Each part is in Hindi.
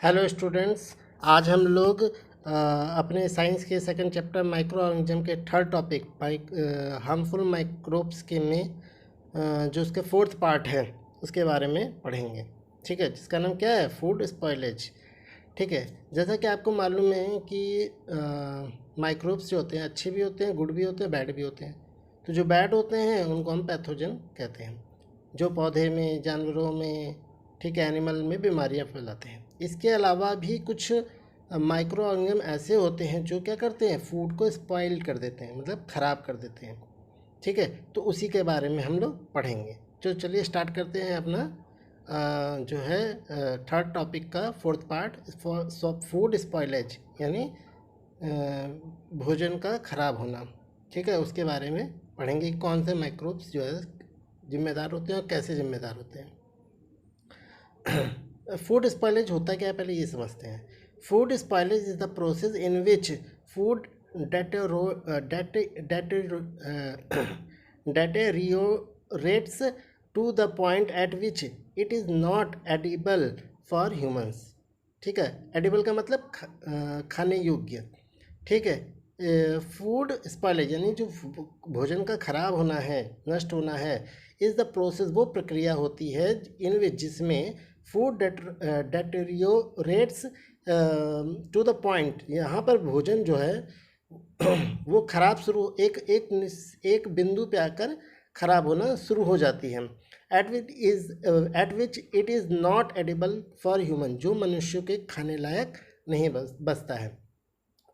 हेलो स्टूडेंट्स, आज हम लोग अपने साइंस के सेकंड चैप्टर माइक्रो ऑर्गेनिज्म के थर्ड टॉपिक हार्मफुल माइक्रोब्स के में जो उसके फोर्थ पार्ट है उसके बारे में पढ़ेंगे। ठीक है, जिसका नाम क्या है? Food spoilage. ठीक है, जैसा कि आपको मालूम है कि माइक्रोब्स जो होते हैं अच्छे भी होते हैं, गुड भी होते हैं, बैड भी होते हैं। तो जो बैड होते हैं उनको हम पैथोजन कहते हैं, जो पौधे में, जानवरों में, ठीक है, एनिमल में बीमारियां फैलाते हैं। इसके अलावा भी कुछ माइक्रो ऑर्गेनिज्म ऐसे होते हैं जो क्या करते हैं, फूड को स्पॉइल कर देते हैं, मतलब ख़राब कर देते हैं। ठीक है, तो उसी के बारे में हम लोग पढ़ेंगे। तो चलिए स्टार्ट करते हैं अपना जो है थर्ड टॉपिक का फोर्थ पार्ट, फूड स्पॉइलेज, यानी भोजन का ख़राब होना। ठीक है, उसके बारे में पढ़ेंगे कि कौन से माइक्रोब्स जो है जिम्मेदार होते हैं और कैसे जिम्मेदार होते हैं। फूड स्पॉइलेज होता क्या है, पहले ये समझते हैं। Food spoilage is the process in which food deteriorates to the point at which it is not edible for humans। ठीक है, एडिबल का मतलब खाने योग्य। ठीक है, फूड स्पॉइलेज यानी जो भोजन का खराब होना है, नष्ट होना है, इज़ द प्रोसेस, वो प्रक्रिया होती है इन विच जिसमें फूड डेटेरियोरेट्स टू द पॉइंट, यहाँ पर भोजन जो है वो खराब शुरू एक बिंदु पे आकर खराब होना शुरू हो जाती है। Eight which it is not edible for human, जो मनुष्यों के खाने लायक नहीं बचता है।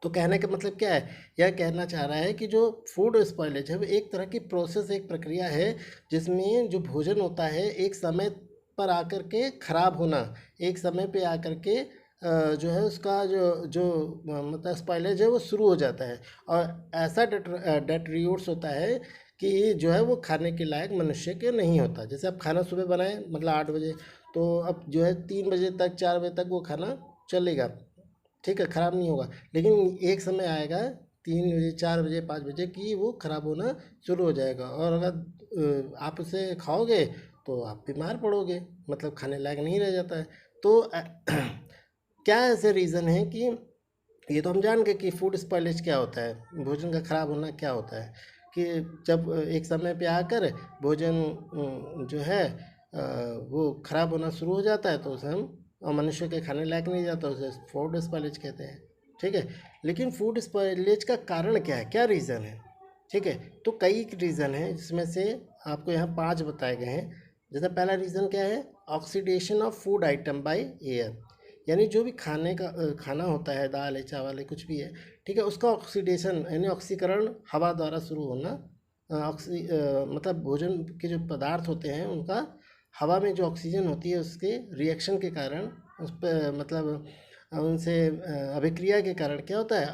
तो कहने का मतलब क्या है? यह कहना चाह रहा है कि जो फूड स्पॉइलेज है वो एक तरह की प्रोसेस, एक प्रक्रिया है जिसमें जो भोजन होता है एक समय पर आकर के ख़राब होना, एक समय पे आकर के जो है उसका जो जो मतलब स्पॉइलेज है वो शुरू हो जाता है, और ऐसा डेट्रियोर्स होता है कि जो है वो खाने के लायक मनुष्य के नहीं होता। जैसे आप खाना सुबह बनाएं मतलब 8 बजे, तो अब जो है 3 बजे तक, 4 बजे तक वो खाना चलेगा, ठीक है, ख़राब नहीं होगा। लेकिन एक समय आएगा 3 बजे, 4 बजे, 5 बजे कि वो ख़राब होना शुरू हो जाएगा, और अगर आप उसे खाओगे तो आप बीमार पड़ोगे, मतलब खाने लायक नहीं रह जाता है। तो क्या ऐसे रीज़न है कि ये तो हम जान गए कि फूड स्पॉइलेज क्या होता है, भोजन का ख़राब होना क्या होता है, कि जब एक समय पे आकर भोजन जो है वो ख़राब होना शुरू हो जाता है तो उसे हम, और मनुष्य के खाने लायक नहीं जाता, उसे फूड स्पॉइलेज कहते हैं। ठीक है, लेकिन फूड स्पॉइलेज का कारण क्या है, क्या रीज़न है? ठीक है, तो कई रीज़न हैं, जिसमें से आपको यहाँ 5 बताए गए हैं। जैसे पहला रीज़न क्या है? Oxidation of food item by air, यानी जो भी खाने का खाना होता है, दाल है, चावल है, कुछ भी है, ठीक है, उसका ऑक्सीडेशन यानी ऑक्सीकरण हवा द्वारा शुरू होना। मतलब भोजन के जो पदार्थ होते हैं उनका हवा में जो ऑक्सीजन होती है उसके रिएक्शन के कारण, उस पर मतलब उनसे अभिक्रिया के कारण क्या होता है,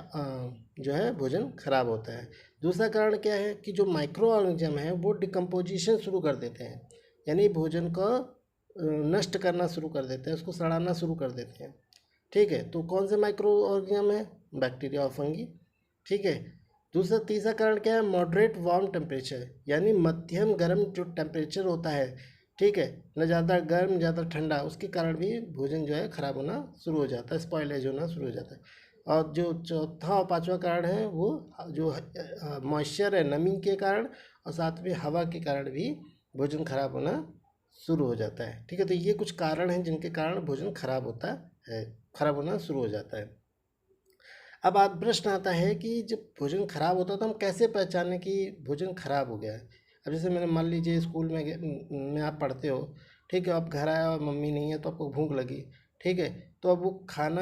जो है भोजन खराब होता है। दूसरा कारण क्या है कि जो माइक्रो ऑर्गेनिज्म है वो डिकम्पोजिशन शुरू कर देते हैं, यानी भोजन को नष्ट करना शुरू कर देते हैं, उसको सड़ाना शुरू कर देते हैं। ठीक है, तो कौन से माइक्रो ऑर्गेनिज्म है? बैक्टीरिया और फंगी। ठीक है, तीसरा कारण क्या है? मॉडरेट वार्म टेम्परेचर, यानी मध्यम गर्म जो टेम्परेचर होता है, ठीक है, न ज़्यादा गर्म न ज़्यादा ठंडा, उसके कारण भी भोजन जो है ख़राब होना शुरू हो जाता है, स्पॉइलेज होना शुरू हो जाता है। और जो चौथा और पांचवा कारण है वो जो मॉइस्चर है, नमी के कारण, और साथ में हवा के कारण भी भोजन खराब होना शुरू हो जाता है। ठीक है, तो ये कुछ कारण हैं जिनके कारण भोजन खराब होता है, खराब होना शुरू हो जाता है। अब आप प्रश्न आता है कि जब भोजन खराब होता है तो हम कैसे पहचानें कि भोजन खराब हो गया है? अब जैसे मैंने मान लीजिए स्कूल में आप पढ़ते हो, ठीक है, आप घर आए और मम्मी नहीं है तो आपको भूख लगी, ठीक है, तो अब वो खाना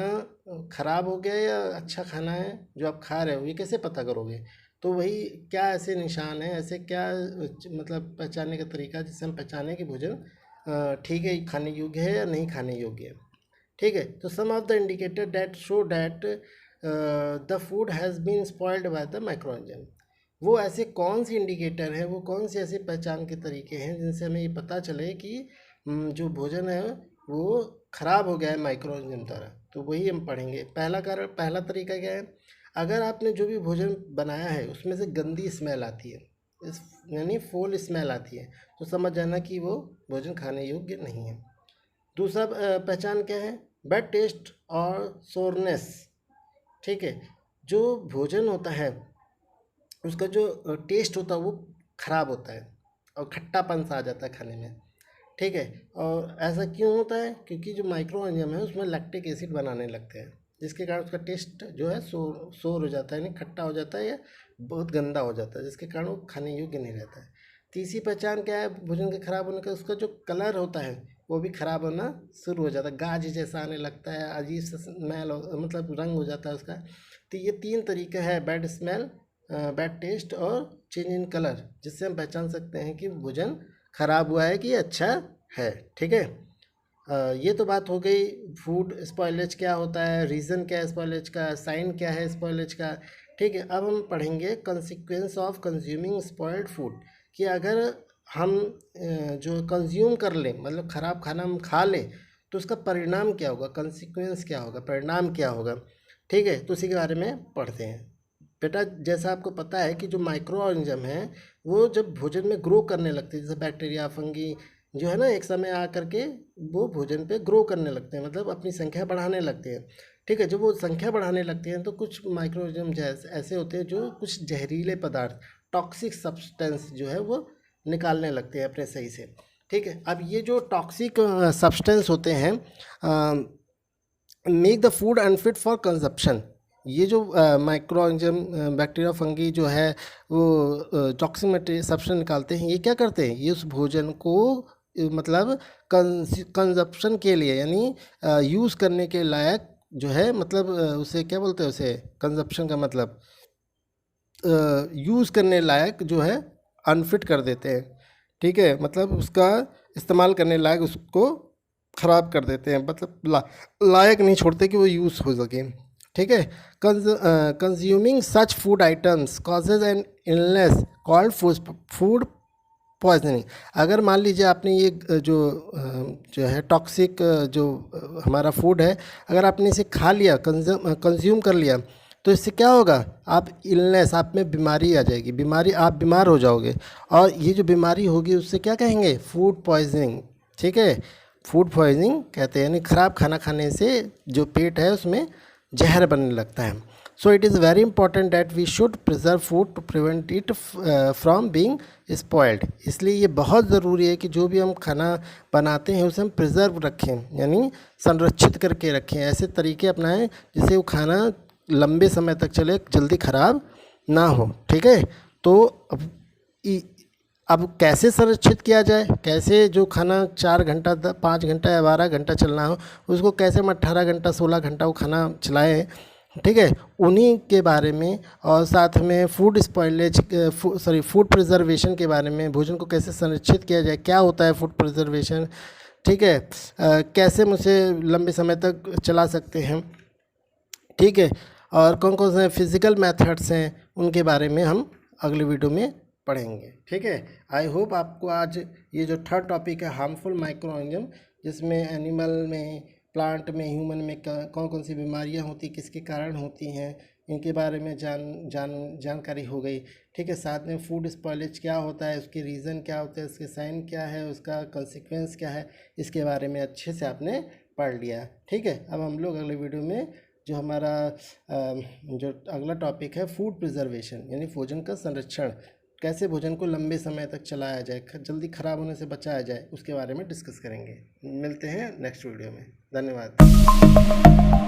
खराब हो गया या अच्छा खाना है जो आप खा रहे हो, ये कैसे पता करोगे? तो वही, क्या ऐसे निशान है, ऐसे क्या मतलब पहचानने का तरीका जिससे हम पहचानें कि भोजन ठीक है, खाने योग्य है या नहीं खाने योग्य है? ठीक है, तो some of the indicator that show that the food has been spoiled by the microorganism, वो ऐसे कौन सी इंडिकेटर हैं, वो कौन से ऐसे पहचान के तरीके हैं जिनसे हमें ये पता चले कि जो भोजन है वो ख़राब हो गया है माइक्रोऑर्गेनिज्म द्वारा? तो वही हम पढ़ेंगे। पहला तरीका क्या है? अगर आपने जो भी भोजन बनाया है उसमें से गंदी स्मेल आती है, इस यानी फोल स्मेल आती है, तो समझ जाना कि वो भोजन खाने योग्य नहीं है। दूसरा पहचान क्या है? बैड टेस्ट और सोरनेस। ठीक है, जो भोजन होता है उसका जो टेस्ट होता है वो ख़राब होता है और खट्टापन सा आ जाता है खाने में। ठीक है, और ऐसा क्यों होता है? क्योंकि जो माइक्रो ऑर्गेनिज्म है उसमें लैक्टिक एसिड बनाने लगते हैं, जिसके कारण उसका टेस्ट जो है सोर हो जाता है, यानी खट्टा हो जाता है या बहुत गंदा हो जाता है, जिसके कारण वो खाने योग्य नहीं रहता है। तीसरी पहचान क्या है भोजन के खराब होने का? उसका जो कलर होता है वो भी खराब होना शुरू हो जाता है, गाज जैसा आने लगता है, अजीब सा स्मेल मतलब रंग हो जाता है उसका। तो ये 3 तरीके हैं, बैड स्मेल, बैड टेस्ट और चेंज इन कलर, जिससे हम पहचान सकते हैं कि भोजन खराब हुआ है कि अच्छा है। ठीक है, ये तो बात हो गई फूड स्पॉइलेज क्या होता है, रीज़न क्या है स्पॉइलेज का, साइन क्या है स्पॉइलेज का। ठीक है, अब हम पढ़ेंगे consequence of consuming spoiled food, कि अगर हम जो कंज्यूम कर लें, मतलब ख़राब खाना हम खा लें, तो उसका परिणाम क्या होगा, कॉन्सिक्वेंस क्या होगा, परिणाम क्या होगा। ठीक है, तो उसी के बारे में पढ़ते हैं। बेटा, जैसा आपको पता है कि जो माइक्रो ऑर्गेनिज्म है वो जब भोजन में ग्रो करने लगते हैं, जैसे बैक्टीरिया, फंगी जो है ना, एक समय आ करके वो भोजन पे ग्रो करने लगते हैं, मतलब अपनी संख्या बढ़ाने लगते हैं। ठीक है, जब वो संख्या बढ़ाने लगते हैं तो कुछ माइक्रो ऑर्गेनिज्म जैसे ऐसे होते हैं जो कुछ जहरीले पदार्थ, टॉक्सिक सब्सटेंस जो है वो निकालने लगते हैं अपने सही से। ठीक है, अब ये जो टॉक्सिक सब्सटेंस होते हैं make the food unfit for consumption. ये जो माइक्रो ऑर्गेनिज्म, बैक्टीरिया, फंगी जो है वो टॉक्सिक मटेरियल सब्सटेंस निकालते हैं, ये क्या करते हैं, ये उस भोजन को मतलब कंजप्शन के लिए, यानी यूज़ करने के लायक जो है, मतलब उसे क्या बोलते हैं, उसे कंजप्शन का मतलब यूज़ करने लायक जो है अनफिट कर देते हैं। ठीक है, मतलब उसका इस्तेमाल करने लायक उसको ख़राब कर देते हैं, मतलब लायक नहीं छोड़ते कि वो यूज़ हो सके। ठीक है, consuming such food items causes an illness called food poisoning. अगर मान लीजिए आपने ये जो है टॉक्सिक जो हमारा फूड है, अगर आपने इसे खा लिया, कंज्यूम कर लिया, तो इससे क्या होगा, आप इलनेस, आप में बीमारी आ जाएगी, बीमारी, आप बीमार हो जाओगे, और ये जो बीमारी होगी उससे क्या कहेंगे, फूड पॉइजनिंग। ठीक है, फूड पॉइजनिंग कहते हैं, यानी ख़राब खाना खाने से जो पेट है उसमें जहर बनने लगता है। So it is very important that we should preserve food to prevent it from being spoiled. इसलिए ये बहुत ज़रूरी है कि जो भी हम खाना बनाते हैं उसे हम प्रिजर्व रखें, यानी संरक्षित करके रखें, ऐसे तरीके अपनाएं जिससे वो खाना लंबे समय तक चले, जल्दी ख़राब ना हो। ठीक है, तो अब कैसे संरक्षित किया जाए, कैसे जो खाना 4 घंटा 5 घंटा या 12 घंटा चलना हो उसको कैसे हम 18 घंटा 16 घंटा वो खाना चलाएं। ठीक है, उन्हीं के बारे में, और साथ में फूड स्पॉइलेज, फूड प्रिजर्वेशन के बारे में, भोजन को कैसे संरक्षित किया जाए, क्या होता है फूड प्रिजर्वेशन। ठीक है, कैसे हम उसे लंबे समय तक चला सकते हैं। ठीक है, और कौन कौन से फिज़िकल मेथड्स हैं उनके बारे में हम अगले वीडियो में पढ़ेंगे। ठीक है, आई होप आपको आज ये जो थर्ड टॉपिक है हार्मफुल माइक्रो ऑर्गेनिज्म, जिसमें एनिमल में, प्लांट में, ह्यूमन में कौन कौन सी बीमारियां होती, किसके कारण होती हैं, इनके बारे में जानकारी हो गई। ठीक है, साथ में फूड स्पॉइलेज क्या होता है, उसके रीज़न क्या होते हैं, उसके साइन क्या है, उसका कंसिक्वेंस क्या है, इसके बारे में अच्छे से आपने पढ़ लिया। ठीक है, अब हम लोग अगले वीडियो में जो हमारा जो अगला टॉपिक है फूड प्रिजर्वेशन, यानी भोजन का संरक्षण, कैसे भोजन को लंबे समय तक चलाया जाए, जल्दी ख़राब होने से बचाया जाए, उसके बारे में डिस्कस करेंगे। मिलते हैं नेक्स्ट वीडियो में। धन्यवाद।